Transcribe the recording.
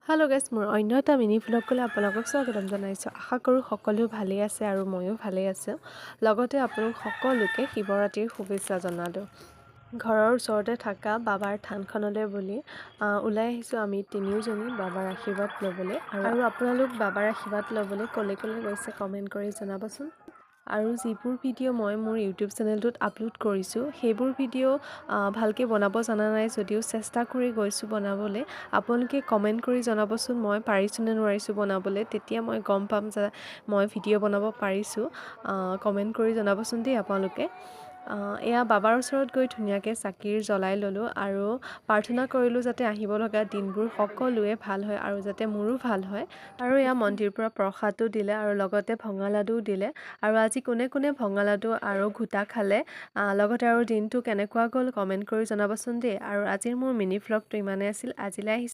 Hello' guys, মোৰ অন্য এটা মিনি ভ্লগলৈ আপোনালোকক স্বাগতম জনাইছোঁ। আশা কৰোঁ সকলো ভালেই আছে আৰু ময়ো ভালেই আছোঁ। লগতে আপোনালোক সকলোকে শিৱৰাত্ৰিৰ শুভেচ্ছা জনালোঁ। ঘৰৰ ওচৰতে থকা বাবাৰ থানখনলৈ বুলি ওলাই আহিছোঁ আমি তিনিওজনী বাবাৰ আশীৰ্বাদ ল'বলৈ। আৰু আপোনালোক বাবাৰ আশীৰ্বাদ ল'বলৈ ক'লে গৈছে কমেণ্ট কৰি জনাবচোন। আৰু যিবোৰ ভিডিঅ' মই মোৰ ইউটিউব চেনেলটোত আপলোড কৰিছোঁ সেইবোৰ ভিডিঅ' ভালকৈ বনাব জনা নাই যদিও চেষ্টা কৰি গৈছোঁ বনাবলৈ। আপোনালোকে কমেণ্ট কৰি জনাবচোন মই পাৰিছোঁ নে নোৱাৰিছোঁ বনাবলৈ, তেতিয়া মই গম পাম যে মই ভিডিঅ' বনাব পাৰিছোঁ। কমেণ্ট কৰি জনাবচোন দেই আপোনালোকে। এয়া বাবাৰ ওচৰত গৈ ধুনীয়াকৈ চাকিৰ জ্বলাই ল'লোঁ আৰু প্ৰাৰ্থনা কৰিলোঁ যাতে আহিব লগা দিনবোৰ সকলোৱে ভাল হয় আৰু যাতে মোৰো ভাল হয়। আৰু এয়া মন্দিৰৰ পৰা প্ৰসাদো দিলে আৰু লগতে ভঙা লাডুও দিলে। আৰু আজি কোনে কোনে ভঙা লাডু আৰু ঘোটা খালে, লগতে আৰু দিনটো কেনেকুৱা গ'ল কমেণ্ট কৰি জনাবচোন দেই। আৰু আজিৰ মোৰ মিনি ভ্লগটো ইমানেই আছিল। আজিলৈ আহিছোঁ।